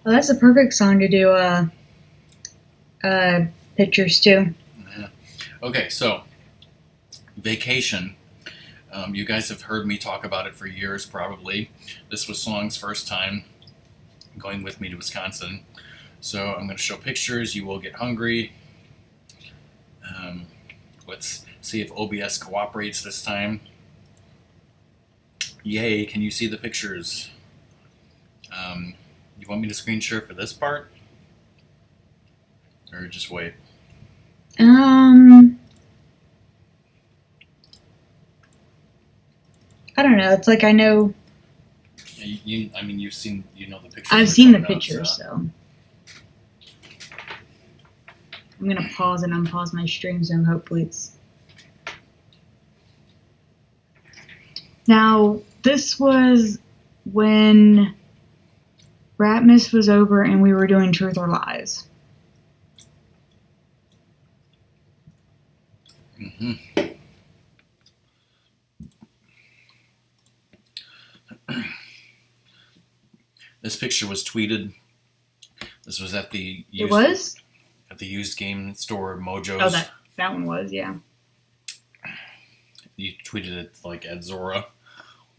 Well, that's a perfect song to do uh, pictures too. Yeah. Okay, so vacation. You guys have heard me talk about it for years, probably. This was Song's first time going with me to Wisconsin. So I'm going to show pictures. You will get hungry. Um, let's see if OBS cooperates this time. Yay, can you see the pictures? You want me to screen share for this part? Or just wait? Um, I don't know. It's like I know I mean, you know the pictures I've are seen the coming up, so. pictures, so I'm gonna pause and unpause my stream so hopefully it's now. This was when Ratmas was over and we were doing Truth or Lies. Mm-hmm. This picture was tweeted. This was at the It was? used game store Mojo's. Oh, that one was, yeah. You tweeted it like at Zora.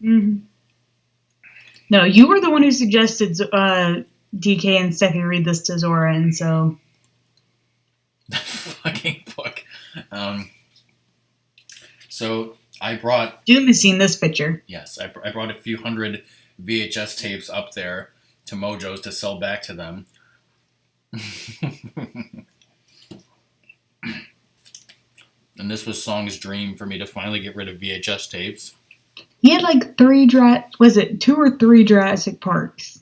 Mm-hmm. No, you were the one who suggested DK and Steffi read this to Zora, and so Fucking book. So I brought. Doom has seen this picture. Yes, I brought a few hundred VHS tapes up there to Mojo's to sell back to them. And this was Song's dream for me to finally get rid of VHS tapes. He had like was it 2 or 3 Jurassic Parks?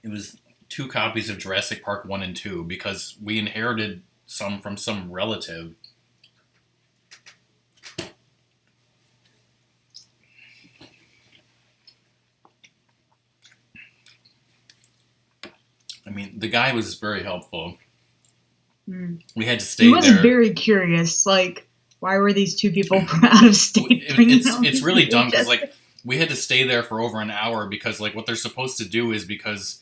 It was 2 copies of Jurassic Park 1 and 2 because we inherited some from some relative. I mean, the guy was very helpful. Mm. We had to stay there. He was very curious, like, why were these 2 people from out of state? It's really dumb because, like, we had to stay there for over an hour because, like, what they're supposed to do is because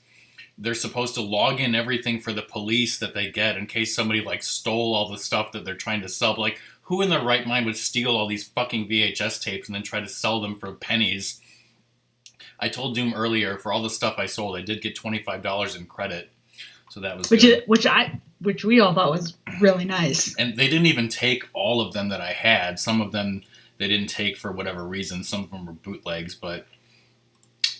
they're supposed to log in everything for the police that they get in case somebody, like, stole all the stuff that they're trying to sell. But, like, who in their right mind would steal all these fucking VHS tapes and then try to sell them for pennies? I told Doom earlier, for all the stuff I sold, I did get $25 in credit. So that was good. Which we all thought was really nice. And they didn't even take all of them that I had. Some of them they didn't take for whatever reason. Some of them were bootlegs, but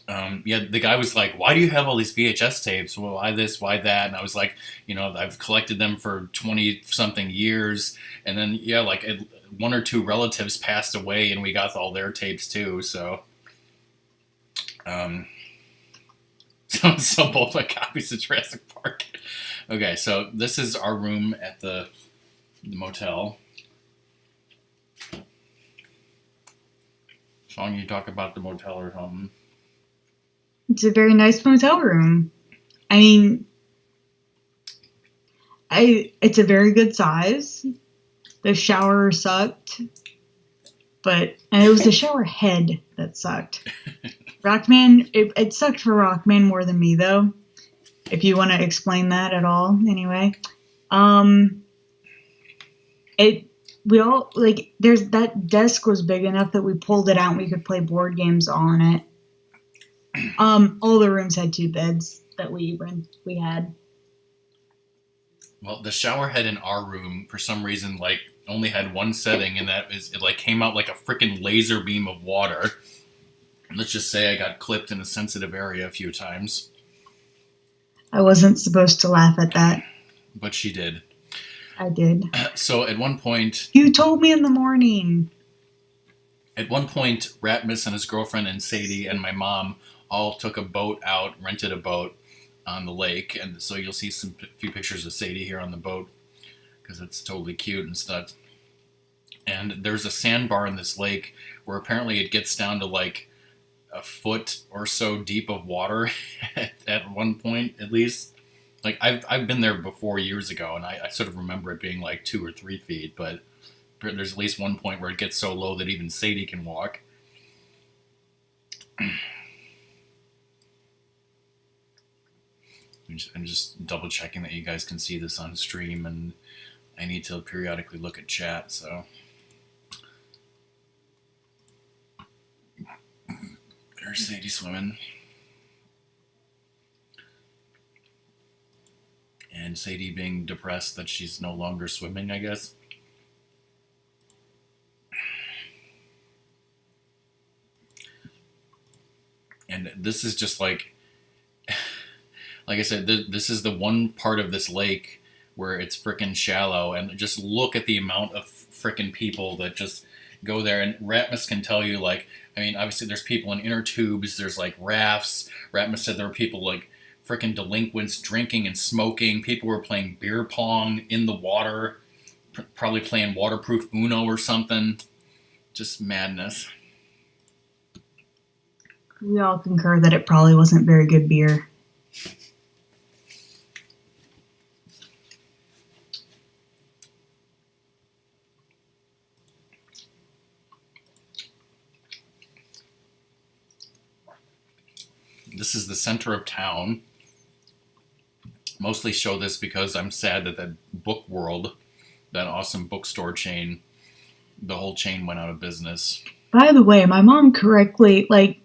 yeah, the guy was like, "Why do you have all these VHS tapes? Well, why this? Why that?" And I was like, "You know, I've collected them for 20-something years." And then, yeah, like 1 or 2 relatives passed away, and we got all their tapes too. So, so both my copies of Jurassic Park. Okay, so this is our room at the motel. Sean, you talk about the motel or something? It's a very nice motel room. I mean, it's a very good size. The shower sucked, and it was the shower head that sucked. Rockman, it sucked for Rockman more than me, though. If you want to explain that at all, anyway. There's that desk was big enough that we pulled it out and we could play board games on it. All the rooms had 2 beds that we had. Well, the shower head in our room, for some reason, like, only had 1 setting, and that is, it, like, came out like a freaking laser beam of water. Let's just say I got clipped in a sensitive area a few times. I wasn't supposed to laugh at that. But she did. I did. So at one point... You told me in the morning. At one point, Ratmus and his girlfriend and Sadie and my mom all took a boat out, rented a boat on the lake. And so you'll see a few pictures of Sadie here on the boat because it's totally cute and stuff. And there's a sandbar in this lake where apparently it gets down to like a foot or so deep of water at one point, at least. Like, I've been there before years ago, and I sort of remember it being like 2 or 3 feet, but there's at least one point where it gets so low that even Sadie can walk. I'm just double checking that you guys can see this on stream, and I need to periodically look at chat, so. There's Sadie swimming. And Sadie being depressed that she's no longer swimming, I guess. And this is just like I said, this is the one part of this lake where it's frickin' shallow, and just look at the amount of frickin' people that just go there. And Ratmus can tell you, like, I mean, obviously there's people in inner tubes, there's like rafts. Ratmus said there were people like frickin' delinquents drinking and smoking. People were playing beer pong in the water, probably playing waterproof Uno or something. Just madness. We all concur that it probably wasn't very good beer. This is the center of town. Mostly show this because I'm sad that Book World, that awesome bookstore chain, the whole chain went out of business. By the way, my mom correctly, like,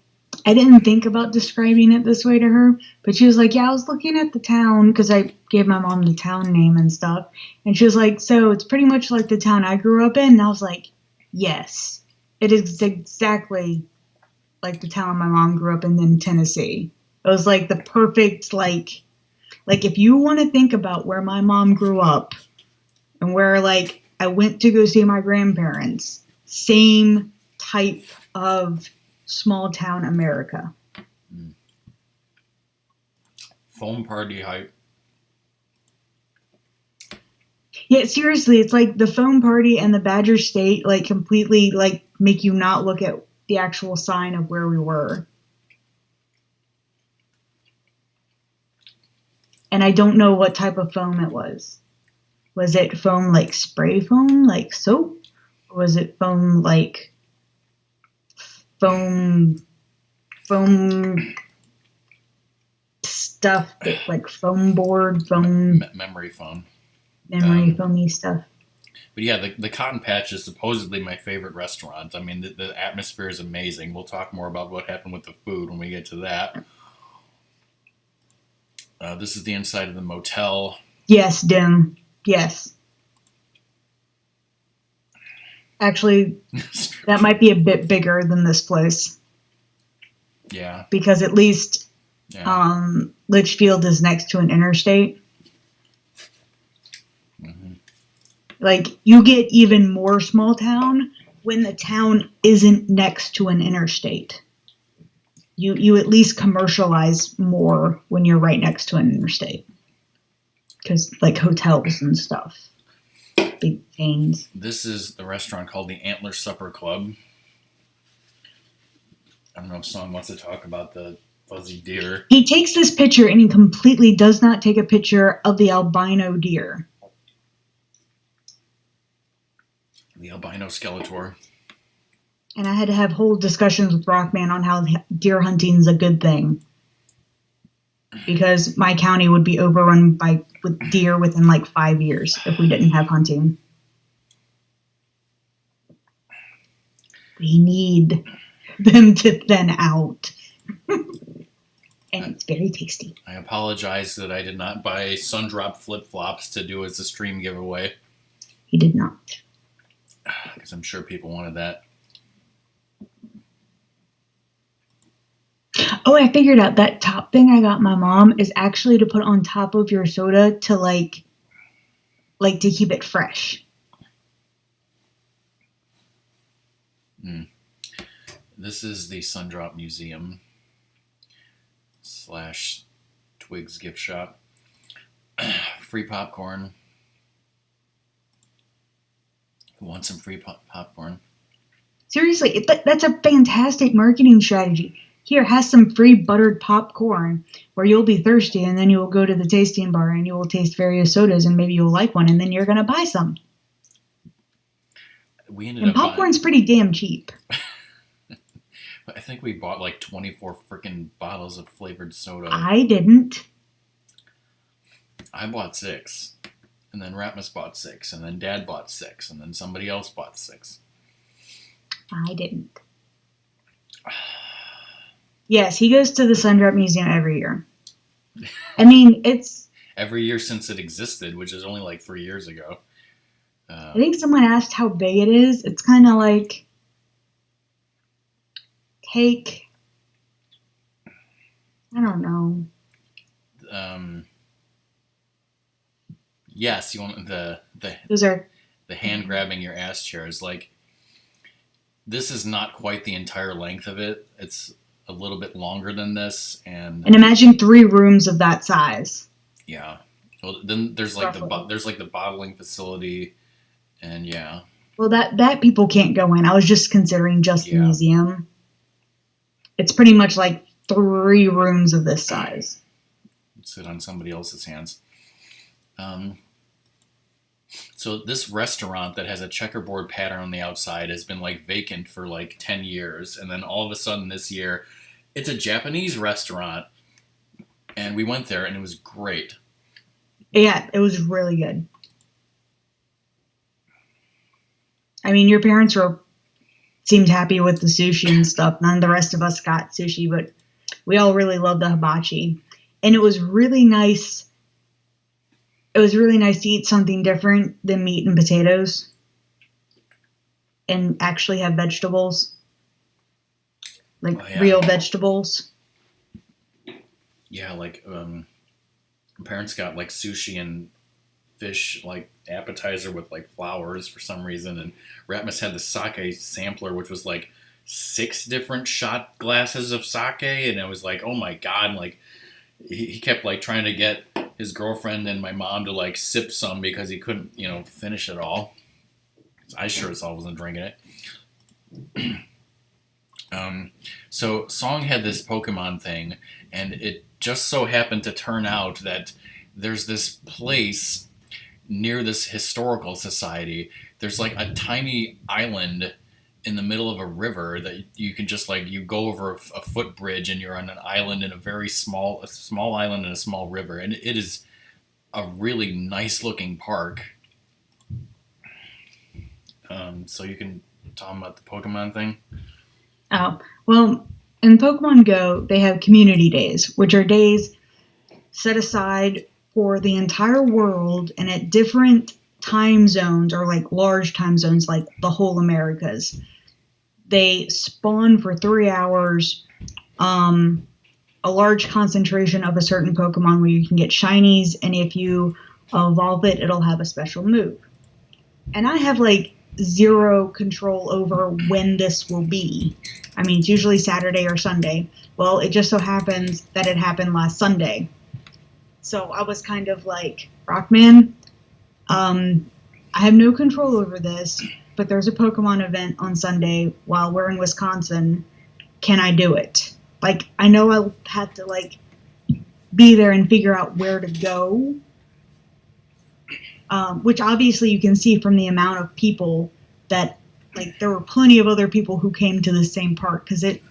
I didn't think about describing it this way to her, but she was like, yeah, I was looking at the town, because I gave my mom the town name and stuff, and she was like, so it's pretty much like the town I grew up in, and I was like, yes, it is exactly like the town my mom grew up in Tennessee. It was like the perfect, like if you want to think about where my mom grew up and where, like, I went to go see my grandparents, same type of small town America. Foam party hype. Yeah, seriously, it's like the foam party and the Badger State, like, completely, like, make you not look at the actual sign of where we were. And I don't know what type of foam it was. Was it foam like spray foam, like soap? Or was it foam like foam stuff that, like, foam board, foam memory foam. Memory foamy stuff. But yeah, the Cotton Patch is supposedly my favorite restaurant. I mean, the atmosphere is amazing. We'll talk more about what happened with the food when we get to that. This is the inside of the motel. Yes, Dim. Yes. Actually, that might be a bit bigger than this place. Yeah. Because at least Litchfield is next to an interstate. Mm-hmm. Like, you get even more small town when the town isn't next to an interstate. You at least commercialize more when you're right next to an interstate. Because, like, hotels and stuff. Big chains. This is the restaurant called the Antler Supper Club. I don't know if someone wants to talk about the fuzzy deer. He takes this picture and he completely does not take a picture of the albino deer. The albino Skeletor. And I had to have whole discussions with Rockman on how deer hunting is a good thing. Because my county would be overrun with deer within like 5 years if we didn't have hunting. We need them to thin out. And it's very tasty. I apologize that I did not buy Sundrop flip-flops to do as a stream giveaway. He did not. Because I'm sure people wanted that. Oh, I figured out that top thing I got my mom is actually to put on top of your soda to like to keep it fresh. This is the Sundrop Museum / Twigs gift shop. Free popcorn. Who wants some free popcorn? Seriously, that's a fantastic marketing strategy. Here, have some free buttered popcorn where you'll be thirsty and then you will go to the tasting bar and you will taste various sodas and maybe you'll like one and then you're going to buy some. Popcorn's pretty damn cheap. I think we bought like 24 freaking bottles of flavored soda. I didn't. I bought 6. And then Ratmus bought 6. And then Dad bought 6. And then somebody else bought 6. I didn't. Yes, he goes to the Sundrop Museum every year. I mean, it's... Every year since it existed, which is only like 3 years ago. I think someone asked how big it is. It's kind of like... Take... I don't know. Yes, you want Those are... the hand grabbing your ass chairs. Like, this is not quite the entire length of it. It's a little bit longer than this, and imagine 3 rooms of that size. Yeah. Well, then there's like Roughly. the bottling facility, and yeah. Well, that people can't go in. I was just considering just the Yeah. museum. It's pretty much like 3 rooms of this size. Sit on somebody else's hands. So this restaurant that has a checkerboard pattern on the outside has been like vacant for like 10 years, and then all of a sudden this year, it's a Japanese restaurant, and we went there and it was great. Yeah, it was really good. I mean, your parents seemed happy with the sushi and stuff. None of the rest of us got sushi, but we all really loved the hibachi. And it was really nice. It was really nice to eat something different than meat and potatoes and actually have vegetables. Like real vegetables. Yeah, like my parents got like sushi and fish like appetizer with like flowers for some reason, and Ratmus had the sake sampler, which was like 6 different shot glasses of sake, and I was like, oh my god, and like he kept like trying to get his girlfriend and my mom to like sip some because he couldn't, finish it all. I sure as hell wasn't drinking it. So Song had this Pokemon thing, and it just so happened to turn out that there's this place near this historical society. There's like a tiny island in the middle of a river that you can just like, you go over a footbridge and you're on an island in a small island in a small river, and it is a really nice looking park. So you can talk about the Pokemon thing. Oh, well, in Pokemon Go, they have community days, which are days set aside for the entire world and at different time zones, or like large time zones, like the whole Americas. They spawn for 3 hours, a large concentration of a certain Pokemon where you can get shinies, and if you evolve it, it'll have a special move. And I have like 0 control over when this will be. I mean, it's usually Saturday or Sunday. Well, it just so happens that it happened last Sunday. So I was kind of like, Rockman, I have no control over this, but there's a Pokemon event on Sunday while we're in Wisconsin. Can I do it? Like, I know I'll have to, like, be there and figure out where to go. Which obviously you can see from the amount of people that, like, there were plenty of other people who came to the same park, because it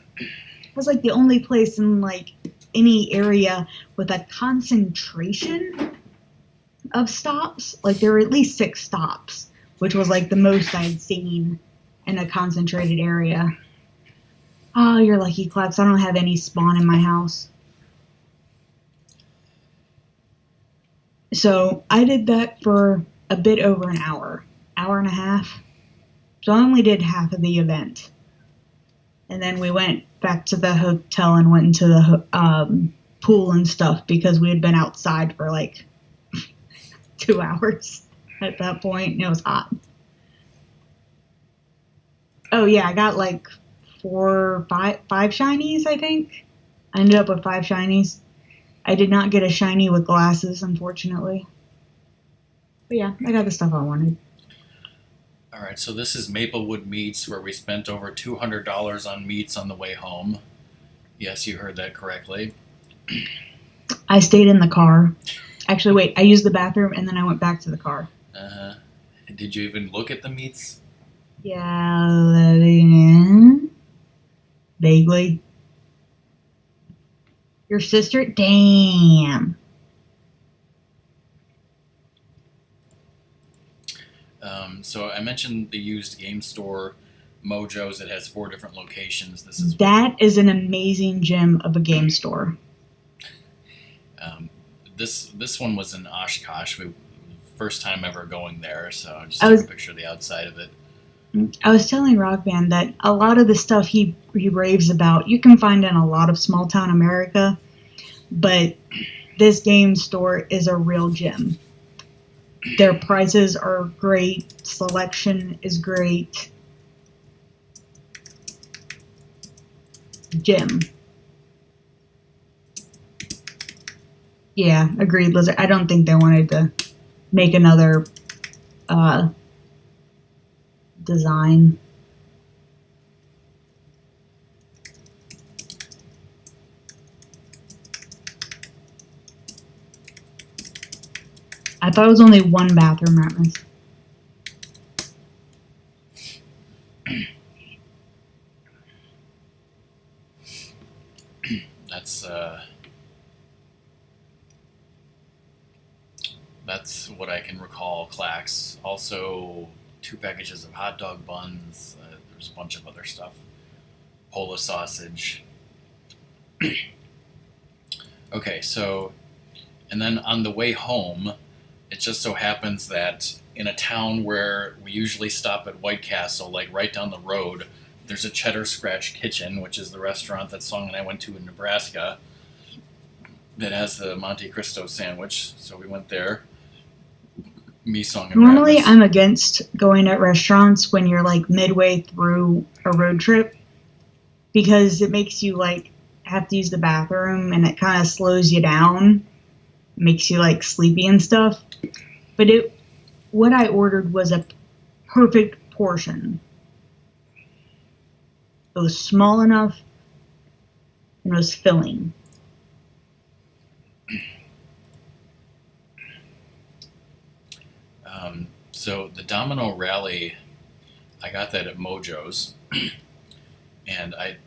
was, like, the only place in, like, any area with a concentration of stops. Like, there were at least 6 stops, which was, like, the most I'd seen in a concentrated area. Oh, you're lucky, Klutz. I don't have any spawn in my house. So I did that for a bit over an hour and a half. So I only did half of the event. And then we went back to the hotel and went into the pool and stuff because we had been outside for like 2 hours at that point, and it was hot. Oh yeah, I got like 5 shinies, I think. I ended up with 5 shinies. I did not get a shiny with glasses, unfortunately. But yeah, I got the stuff I wanted. All right, so this is Maplewood Meats, where we spent over $200 on meats on the way home. Yes, you heard that correctly. I stayed in the car. Actually, wait, I used the bathroom and then I went back to the car. Uh-huh. Did you even look at the meats? Yeah, vaguely. Your sister? Damn. So I mentioned the used game store, Mojo's. It has 4 different locations. That is an amazing gem of a game store. Um, this one was in Oshkosh. First time ever going there, so I just took a picture of the outside of it. I was telling Rock Band that a lot of the stuff he raves about, you can find in a lot of small town America, but this game store is a real gem. Their prices are great, selection is great. Gem. Yeah, agreed, Lizard. I don't think they wanted to make another design. I thought it was only 1 bathroom, Ratmus. That's what I can recall. Clacks. Also, 2 packages of hot dog buns. There's a bunch of other stuff. Pola sausage. Okay, so, and then on the way home, it just so happens that in a town where we usually stop at White Castle, like right down the road, there's a Cheddar Scratch Kitchen, which is the restaurant that Song and I went to in Nebraska, that has the Monte Cristo sandwich. So we went there. Me, Song, and Normally, Ratmus. I'm against going at restaurants when you're like midway through a road trip because it makes you like have to use the bathroom and it kind of slows you down, makes you like sleepy and stuff. But what I ordered was a perfect portion. It was small enough and it was filling. So the Domino Rally, I got that at Mojo's, and I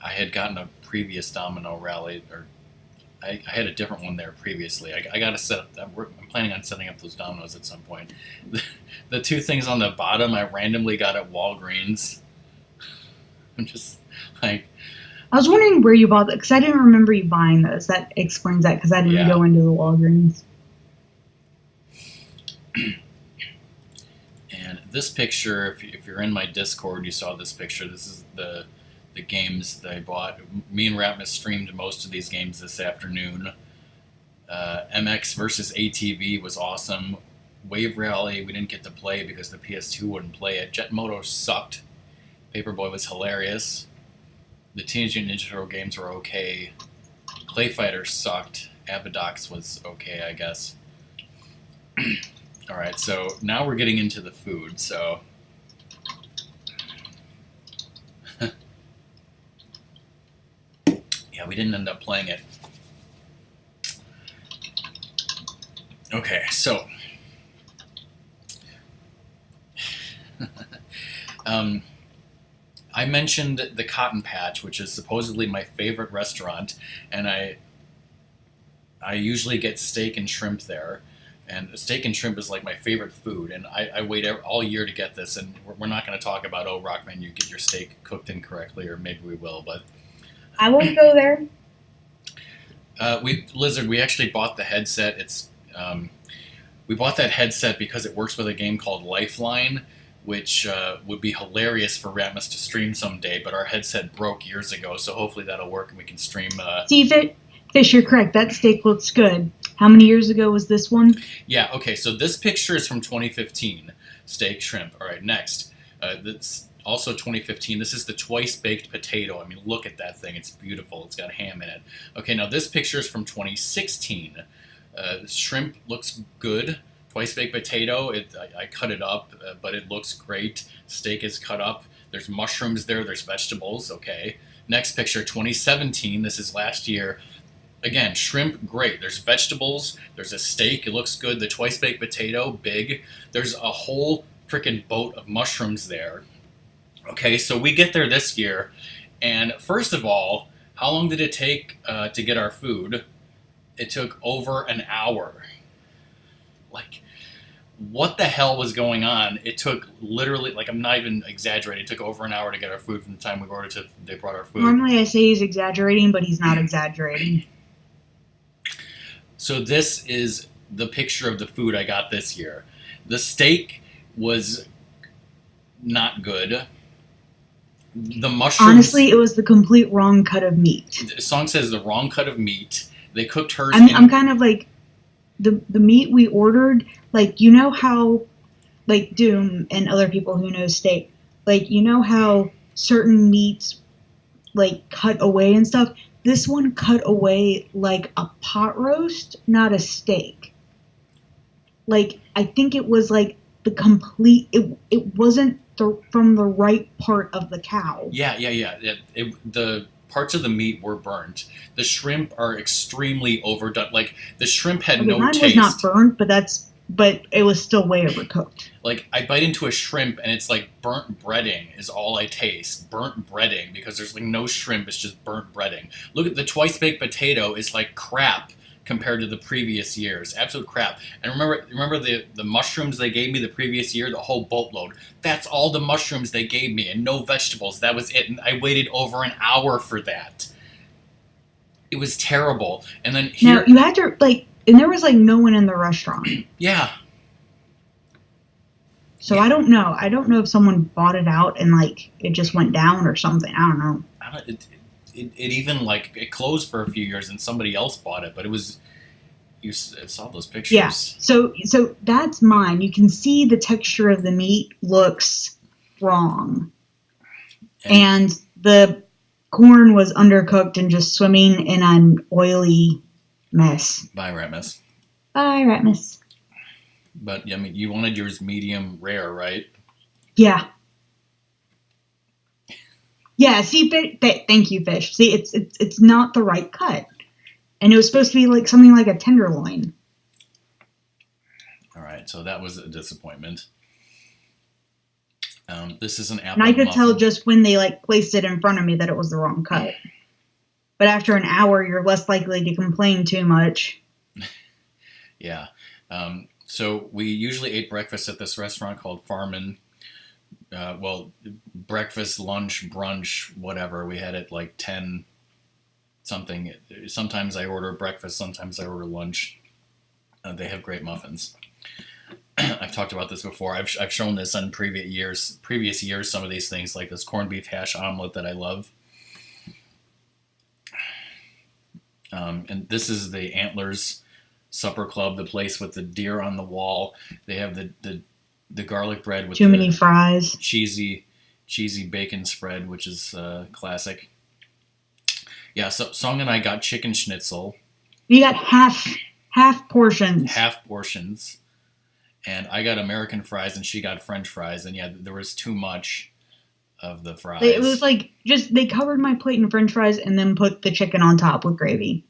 had gotten a previous Domino Rally, or I had a different one there previously. I got to set up. I'm planning on setting up those dominoes at some point. The 2 things on the bottom I randomly got at Walgreens. I'm just like. I was wondering where you bought that because I didn't remember you buying those. That explains that because I didn't go into the Walgreens. And this picture, if you're in my Discord, you saw this picture. This is the games that I bought. Me and Ratmus streamed most of these games this afternoon. MX versus ATV was awesome. Wave Rally we didn't get to play because the PS2 wouldn't play it. Jet Moto sucked. Paperboy was hilarious. The Teenage Mutant Ninja Turtle games were okay. Clay Fighter sucked. Abadox was okay, I guess. Alright, so now we're getting into the food, so. Yeah, we didn't end up playing it. Okay, so. I mentioned the Cotton Patch, which is supposedly my favorite restaurant, and I usually get steak and shrimp there. And steak and shrimp is like my favorite food, and I wait all year to get this. And we're not going to talk about, oh, Rockman, you get your steak cooked incorrectly, or maybe we will, but I won't go there. Lizard, we actually bought the headset. We bought that headset because it works with a game called Lifeline, which would be hilarious for Ratmus to stream someday. But our headset broke years ago, so hopefully that'll work and we can stream. See, Fish, you're correct. That steak looks good. How many years ago was this one? Yeah, okay, so this picture is from 2015. Steak, shrimp. All right, next. That's also 2015. This is the twice-baked potato. I mean, look at that thing. It's beautiful. It's got ham in it. Okay, now this picture is from 2016. Shrimp looks good. Twice-baked potato, I cut it up, but it looks great. Steak is cut up. There's mushrooms there. There's vegetables. Okay. Next picture, 2017. This is last year. Again, shrimp, great. There's vegetables. There's a steak. It looks good. The twice-baked potato, big. There's a whole freaking boat of mushrooms there. Okay, so we get there this year. And first of all, how long did it take to get our food? It took over an hour. Like, what the hell was going on. It took literally, like, I'm not even exaggerating, it took over an hour to get our food from the time we ordered to they brought our food. Normally I say he's exaggerating, but he's not exaggerating. So this is the picture of the food I got this year. The steak was not good. The mushrooms... Honestly, it was the complete wrong cut of meat. The song says the wrong cut of meat. They cooked hers I'm kind of like... The meat we ordered, like, you know how, like, Doom and other people who know steak, like, you know how certain meats, like, cut away and stuff? This one cut away like a pot roast, not a steak. Like, I think it was, like, the complete... It wasn't from the right part of the cow. Yeah. The parts of the meat were burnt. The shrimp are extremely overdone. Like, the shrimp had no mine taste. Was not burnt, but it was still way overcooked. Like, I bite into a shrimp and it's like burnt breading is all I taste. Burnt breading, because there's like no shrimp, it's just burnt breading. Look at the twice baked potato is like crap compared to the previous years. Absolute crap. And remember the mushrooms they gave me the previous year, the whole boatload. That's all the mushrooms they gave me and no vegetables. That was it. And I waited over an hour for that. It was terrible. And then here... Now, you had to, like... And there was, like, no one in the restaurant. Yeah. So yeah. I don't know. I don't know if someone bought it out and, like, it just went down or something. I don't know. It even, like, it closed for a few years and somebody else bought it. But it was... You saw those pictures. Yeah. So that's mine. You can see the texture of the meat looks wrong. And the corn was undercooked and just swimming in an oily... mess. Bye, Ratmus. Bye, Ratmus. But, I mean, you wanted yours medium rare, right? Yeah. Yeah, see, thank you, Fish. See, it's not the right cut. And it was supposed to be like something like a tenderloin. All right, so that was a disappointment. This is an apple And I could muffin. tell just when they, like, placed it in front of me that it was the wrong cut. But after an hour, you're less likely to complain too much. Yeah. So we usually ate breakfast at this restaurant called Farman. Breakfast, lunch, brunch, whatever. We had it like 10 something. Sometimes I order breakfast, sometimes I order lunch. They have great muffins. I've talked about this before. I've shown this on previous years, some of these things, like this corned beef hash omelet that I love. And this is the Antlers Supper Club, the place with the deer on the wall. They have the garlic bread with too many fries, cheesy bacon spread, which is classic. Yeah, so Song and I got chicken schnitzel. You got half portions. Half portions. And I got American fries and she got French fries. And yeah, there was too much of the fries. It was like, just, they covered my plate in French fries and then put the chicken on top with gravy.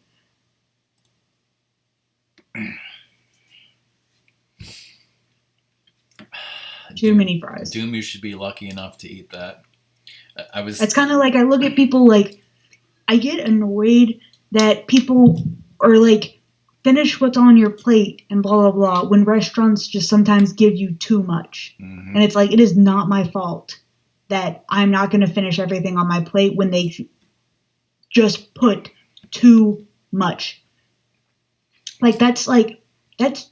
Too many fries. Doom, you should be lucky enough to eat that. It's kind of like, I look at people like, I get annoyed that people are like, finish what's on your plate and blah, blah, blah, when restaurants just sometimes give you too much. Mm-hmm. And it's like, it is not my fault that I'm not going to finish everything on my plate when they just put too much. Like, that's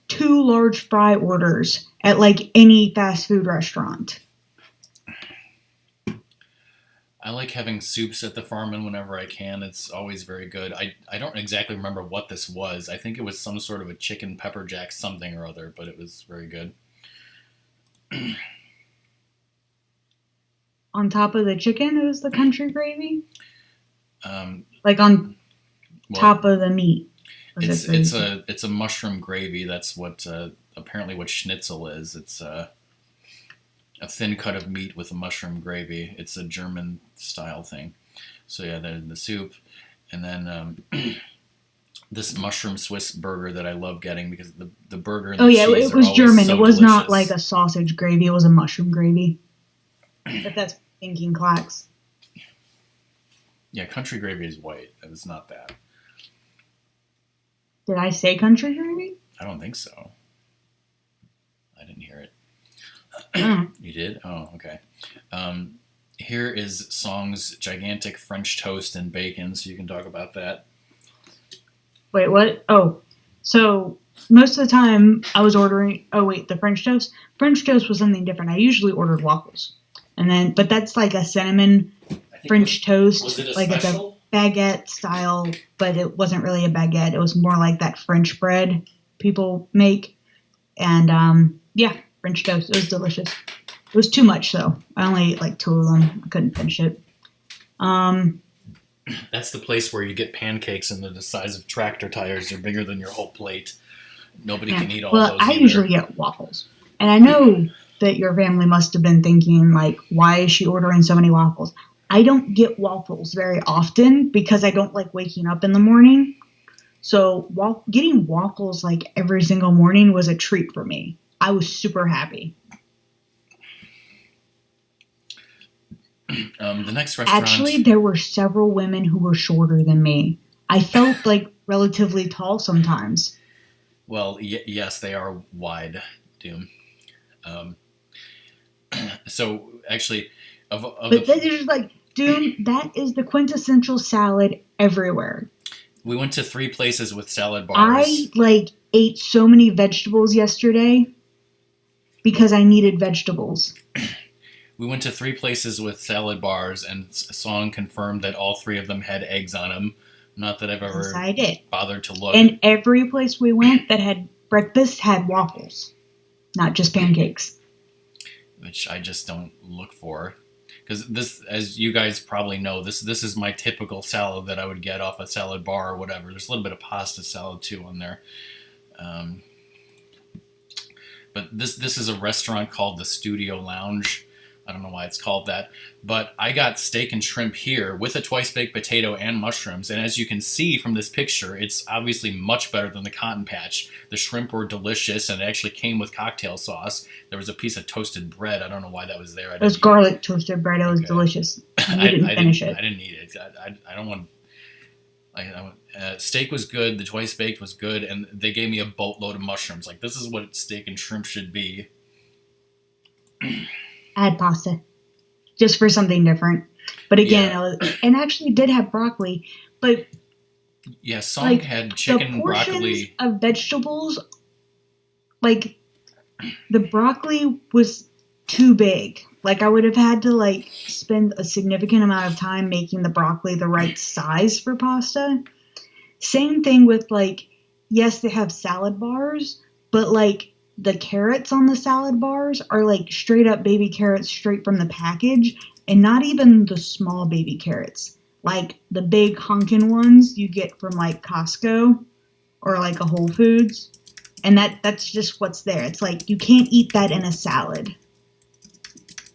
2 large fry orders at like any fast food restaurant. I like having soups at the Farman whenever I can. It's always very good. I don't exactly remember what this was. I think it was some sort of a chicken pepper jack something or other, but it was very good. On top of the chicken, it was the country gravy? Like on top of the meat. It's a mushroom gravy. That's what apparently what schnitzel is. It's a thin cut of meat with a mushroom gravy. It's a German style thing. So yeah, the soup, and then this mushroom Swiss burger that I love getting because the burger and the cheese it was are German. So it was delicious. Not like a sausage gravy. It was a mushroom gravy. But that's thinking clacks. Yeah, country gravy is white. It was not that. Did I say country gravy? I don't think so. I didn't hear it. Mm. You did? Oh, okay. Here is Song's gigantic French toast and bacon, so you can talk about that. Wait, what? Oh, so most of the time I was ordering. Oh wait, the French toast. French toast was something different. I usually ordered waffles, but that's like a cinnamon French toast. Was it a like special? It's a baguette style, but it wasn't really a baguette. It was more like that French bread people make, and yeah, French toast. It was delicious. It was too much though. I only ate like 2 of them. I couldn't finish it. That's the place where you get pancakes and they're the size of tractor tires. They're bigger than your whole plate. Nobody can eat all those. Well, I usually get waffles. And I know that your family must have been thinking, like, why is she ordering so many waffles? I don't get waffles very often because I don't like waking up in the morning. So getting waffles like every single morning was a treat for me. I was super happy. The next restaurant... Actually, there were several women who were shorter than me. I felt like relatively tall sometimes. Well, yes, they are wide, Doom. So, actually, but they're just like, Doom, that is the quintessential salad everywhere. We went to 3 places with salad bars. I, ate so many vegetables yesterday because I needed vegetables. We went to 3 places with salad bars, and Song confirmed that all 3 of them had eggs on them. Not that I've ever bothered to look. And every place we went that had breakfast had waffles, not just pancakes. Which I just don't look for. Because this, as you guys probably know, this is my typical salad that I would get off a salad bar or whatever. There's a little bit of pasta salad too on there. But this is a restaurant called the Studio Lounge. I don't know why it's called that. But I got steak and shrimp here with a twice-baked potato and mushrooms. And as you can see from this picture, it's obviously much better than the Cotton Patch. The shrimp were delicious, and it actually came with cocktail sauce. There was a piece of toasted bread. I don't know why that was there. It was garlic toasted bread. It was delicious. You didn't finish it. I didn't eat it. I don't want... steak was good. The twice-baked was good. And they gave me a boatload of mushrooms. Like, this is what steak and shrimp should be. I had pasta, just for something different. But again, and actually did have broccoli. But yeah, Song had chicken, the broccoli, of vegetables. Like the broccoli was too big. Like I would have had to spend a significant amount of time making the broccoli the right size for pasta. Same thing with yes, they have salad bars, but the carrots on the salad bars are straight up baby carrots straight from the package, and not even the small baby carrots. The big honkin' ones you get from Costco or a Whole Foods. And that's just what's there. It's you can't eat that in a salad.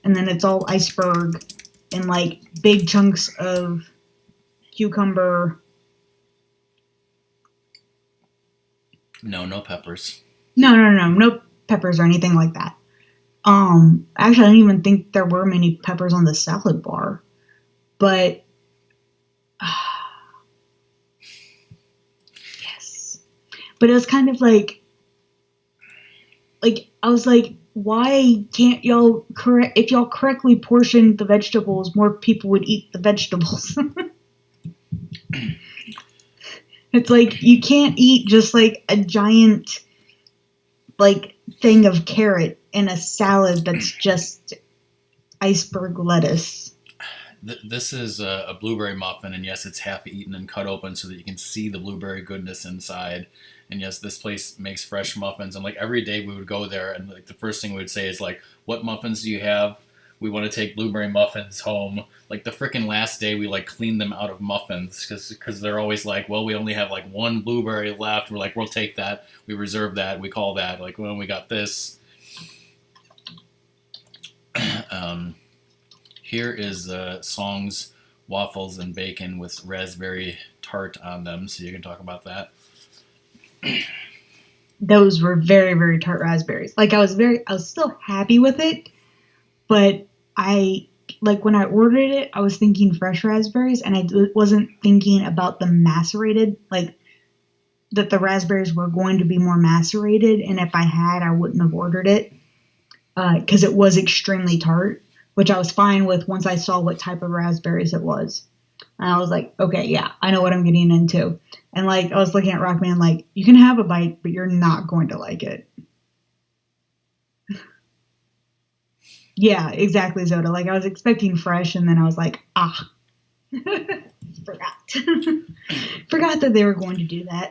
And then it's all iceberg and big chunks of cucumber. No peppers. No peppers or anything like that. Actually, I don't even think there were many peppers on the salad bar, but yes. But it was kind of I was why can't y'all if y'all correctly portioned the vegetables, more people would eat the vegetables. It's you can't eat just a giant thing of carrot in a salad that's just iceberg lettuce. This is a blueberry muffin, and yes, it's half eaten and cut open so that you can see the blueberry goodness inside. And yes, this place makes fresh muffins, and every day we would go there, and the first thing we would say is what muffins do you have? We want to take blueberry muffins home. The frickin' last day, we cleaned them out of muffins because they're always well, we only have 1 blueberry left. We're we'll take that. We reserve that. We call that when we got this. Here is Song's waffles and bacon with raspberry tart on them, so you can talk about that. Those were very, very tart raspberries. I was still happy with it, but I when I ordered it, I was thinking fresh raspberries, and I wasn't thinking about the macerated, that the raspberries were going to be more macerated, and if I had, I wouldn't have ordered it. because it was extremely tart, which I was fine with once I saw what type of raspberries it was. And I was like, okay, yeah, I know what I'm getting into. And like, I was looking at Rockman like, you can have a bite, but you're not going to like it. Yeah, exactly, Zoda. Like, I was expecting fresh, and then I was like, forgot. Forgot that they were going to do that.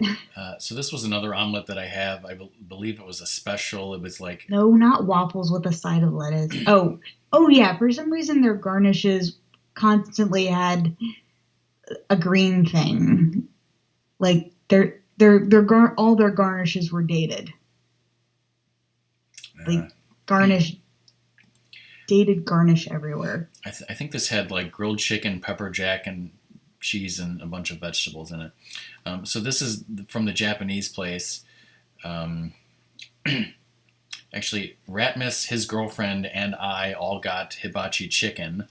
So this was another omelet that I have. I believe it was a special. It was like... No, not waffles with a side of lettuce. Oh yeah. For some reason, their garnishes constantly had a green thing. Like all their garnishes were dated. Like dated garnish everywhere. I think this had like grilled chicken, pepper jack, and cheese, and a bunch of vegetables in it. So this is from the Japanese place. Actually, Ratmus, his girlfriend, and I all got hibachi chicken,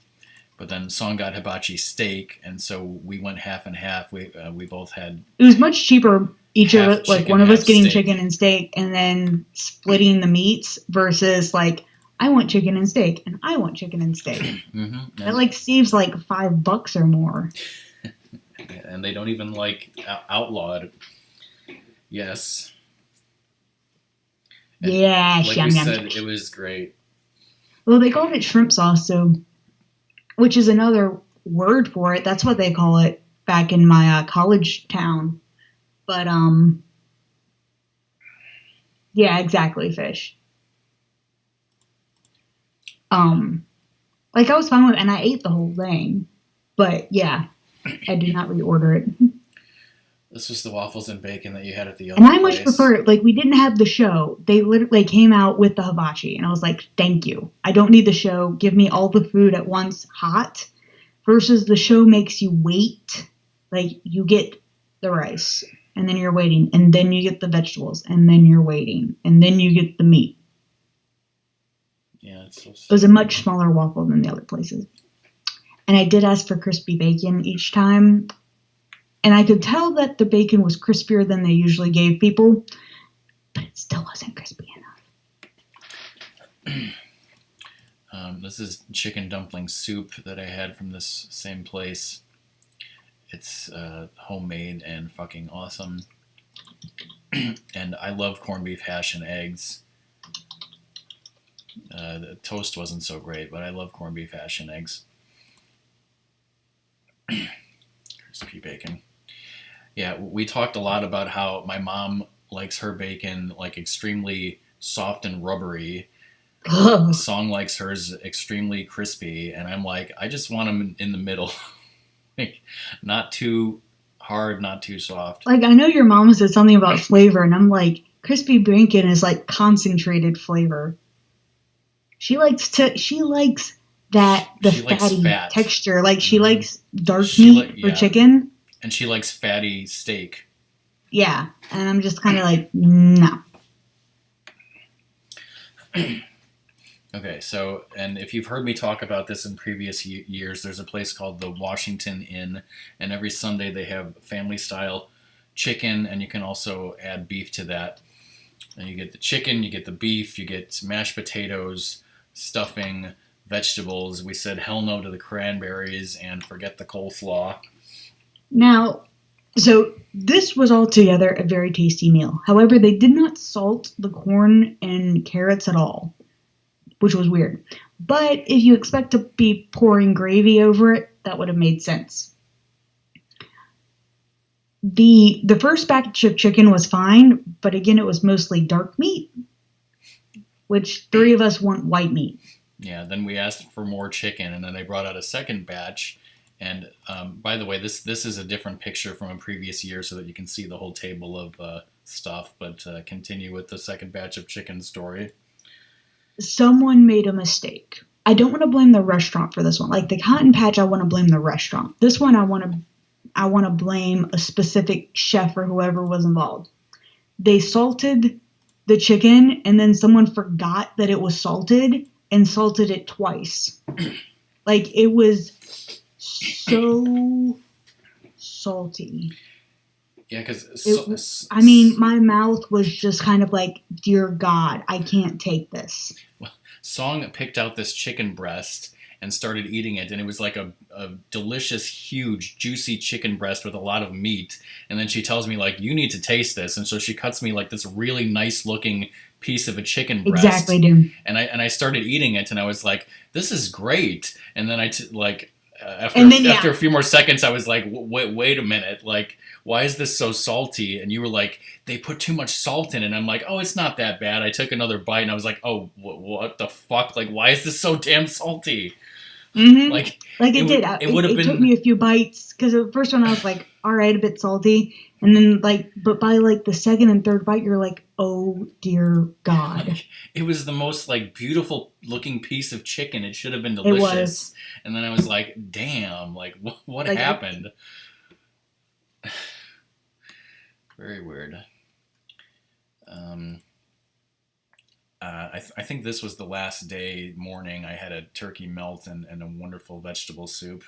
but then Song got hibachi steak, and so we went half and half. We both had... It was much cheaper, each of us, like one of us getting steak. chicken and steak, and then splitting the meats versus like, I want chicken and steak, and I want chicken and steak. Mm-hmm. That like saves like $5 or more. And they don't even like outlaw it. Yes. And yeah, like we said, it was great. Well, they called it shrimp sauce, so, which is another word for it. That's what they call it back in my college town. But yeah, exactly, fish. Like I was fine with it, and I ate the whole thing. But yeah, I did not reorder it. This was the waffles and bacon that you had at the other place. And I place. much prefer it. Like, we didn't have the show. They literally came out with the hibachi. And I was like, thank you. I don't need the show. Give me all the food at once hot. Versus the show makes you wait. Like, you get the rice. And then you're waiting. And then you get the vegetables. And then you're waiting. And then you get the meat. Yeah, it's so sad. It was a much smaller waffle than the other places. And I did ask for crispy bacon each time. And I could tell that the bacon was crispier than they usually gave people, but it still wasn't crispy enough. This is chicken dumpling soup that I had from this same place. It's homemade and fucking awesome. And I love corned beef hash and eggs. The toast wasn't so great, but I love corned beef hash and eggs. Crispy bacon. Yeah, we talked a lot about how my mom likes her bacon like extremely soft and rubbery. Song likes hers extremely crispy, and I'm like, I just want them in the middle. Like, not too hard, not too soft. Like, I know your mom said something about flavor, and I'm like, crispy bacon is like concentrated flavor. She likes that the fatty texture. Like, she likes dark meat for chicken. And she likes fatty steak. Yeah. And I'm just kind of like, no. Okay, so, and if you've heard me talk about this in previous years, there's a place called the Washington Inn, and every Sunday they have family-style chicken, and you can also add beef to that. And you get the chicken, you get the beef, you get mashed potatoes, stuffing, vegetables. We said hell no to the cranberries and forget the coleslaw. Now, so this was altogether a very tasty meal. However, they did not salt the corn and carrots at all, which was weird. But if you expect to be pouring gravy over it, that would have made sense. The first batch of chicken was fine, but again, it was mostly dark meat, which 3 of us want white meat. Yeah, then we asked for more chicken, and then they brought out a second batch. And by the way, this is a different picture from a previous year so that you can see the whole table of stuff. But continue with the second batch of chicken story. Someone made a mistake. I don't want to blame the restaurant for this one. Like the Cotton Patch, I want to blame the restaurant. This one, I want to blame a specific chef or whoever was involved. They salted the chicken, and then someone forgot that it was salted and salted it twice. Like, it was so salty. Yeah, because I mean, my mouth was just kind of like, dear God, I can't take this. Song picked out this chicken breast and started eating it, and it was like a delicious, huge, juicy chicken breast with a lot of meat. And then she tells me, like, you need to taste this. And so she cuts me like this really nice looking piece of a chicken breast. Exactly, dude. And I started eating it, and I was like, this is great. And then after a few more seconds, I was like, wait a minute, like, why is this so salty? And you were like, they put too much salt in it. And I'm like, oh, it's not that bad. I took another bite, and I was like, oh, what the fuck? Like, why is this so damn salty? Mm-hmm. Like it did. It took me a few bites because the first one I was like, all right, a bit salty, and then but by like the second and third bite, you're like, oh dear God. Like, it was the most like beautiful looking piece of chicken. It should have been delicious. It was. And then I was like, damn, like what happened? Very weird. I think this was the last day morning. I had a turkey melt and a wonderful vegetable soup,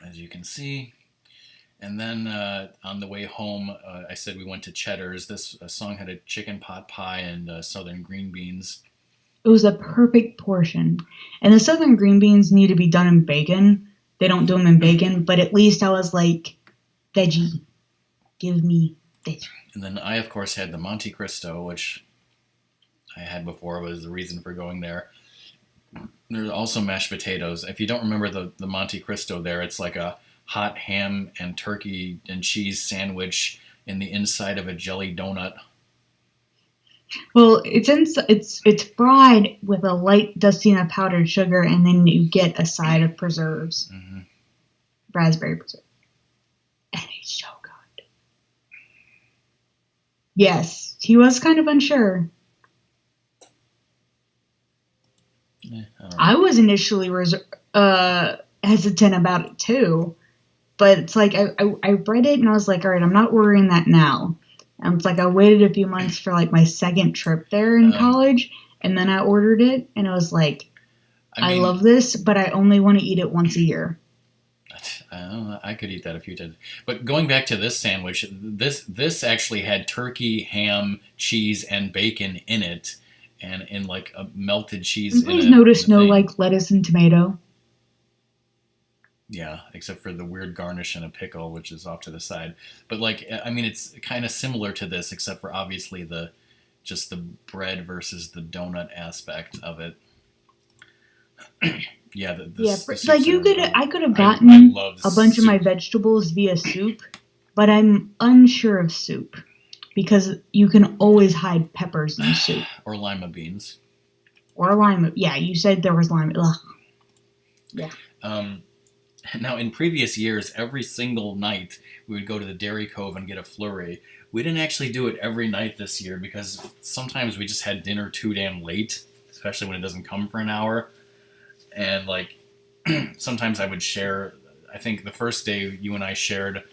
as you can see. And then on the way home, I said we went to Cheddar's. This song had a chicken pot pie and southern green beans. It was a perfect portion. And the southern green beans need to be done in bacon. They don't do them in bacon, but at least I was like, veggie. Give me veggie. And then I, of course, had the Monte Cristo, which I had before, was the reason for going there. There's also mashed potatoes. If you don't remember the Monte Cristo there, it's like a hot ham and turkey and cheese sandwich in the inside of a jelly donut. Well, it's fried with a light dusting of powdered sugar, and then you get a side of preserves. Mm-hmm. Raspberry preserve. And it's so good. Yes, he was kind of unsure. I was initially hesitant about it too, but it's like I read it and I was like, all right, I'm not ordering that now. And it's like I waited a few months for like my second trip there in college, and then I ordered it, and I was like, I love this, but I only want to eat it once a year. I could eat that a few times. But going back to this sandwich, this actually had turkey, ham, cheese, and bacon in it, and in like a melted cheese. And please notice no like lettuce and tomato. Yeah, except for the weird garnish and a pickle, which is off to the side. But like, I mean, it's kind of similar to this, except for obviously just the bread versus the donut aspect of it. Yeah, I could have gotten a bunch of my vegetables via soup, but I'm unsure of soup because you can always hide peppers in soup or lima beans. Or lima. Yeah, you said there was lima. Ugh. Yeah. Now, in previous years, every single night we would go to the Dairy Cove and get a flurry. We didn't actually do it every night this year because sometimes we just had dinner too damn late, especially when it doesn't come for an hour. And like sometimes I would share. I think the first day you and I shared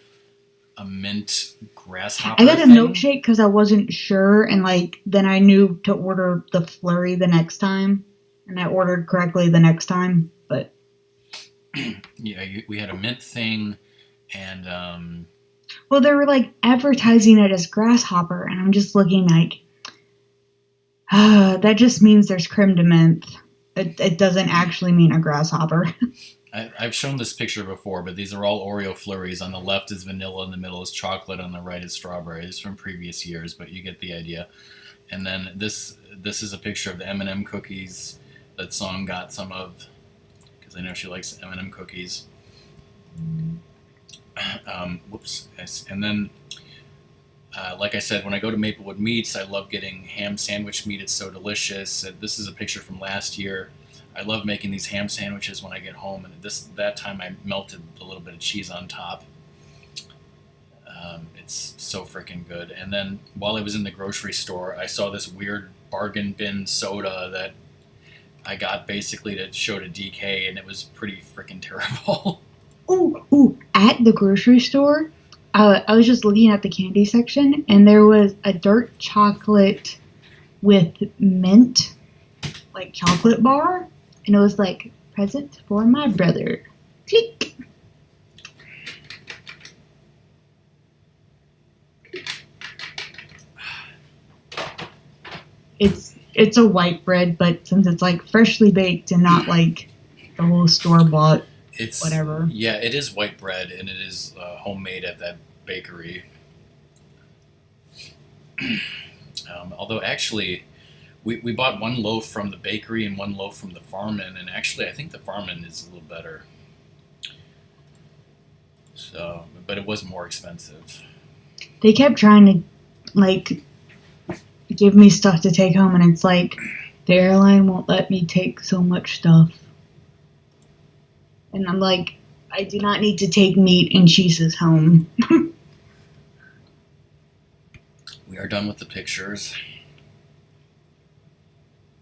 a mint grasshopper. I got a milkshake because I wasn't sure, and like then I knew to order the flurry the next time, and I ordered correctly the next time. But yeah, we had a mint thing, and well, they were like advertising it as grasshopper, and I'm just looking like, that just means there's creme de menthe. It doesn't actually mean a grasshopper. I've shown this picture before, but these are all Oreo flurries. On the left is vanilla, in the middle is chocolate, on the right is strawberries from previous years, but you get the idea. And then this is a picture of the M&M cookies that Song got some of, because I know she likes M&M cookies. Whoops. And then, like I said, when I go to Maplewood Meats, I love getting ham sandwich meat. It's so delicious. This is a picture from last year. I love making these ham sandwiches when I get home, and that time I melted a little bit of cheese on top. It's so freaking good. And then while I was in the grocery store, I saw this weird bargain bin soda that I got basically to show to DK, and it was pretty freaking terrible. Ooh! At the grocery store, I was just looking at the candy section, and there was a dark chocolate with mint, like chocolate bar, and it was like, present for my brother. Click. it's a white bread, but since it's like freshly baked and not like the whole store bought It's whatever. Yeah, it is white bread, and it is homemade at that bakery. Although actually, we bought one loaf from the bakery and one loaf from the farmman, and actually I think the farmman is a little better. So, but it was more expensive. They kept trying to like give me stuff to take home, and it's like the airline won't let me take so much stuff. And I'm like, I do not need to take meat and cheeses home. We are done with the pictures.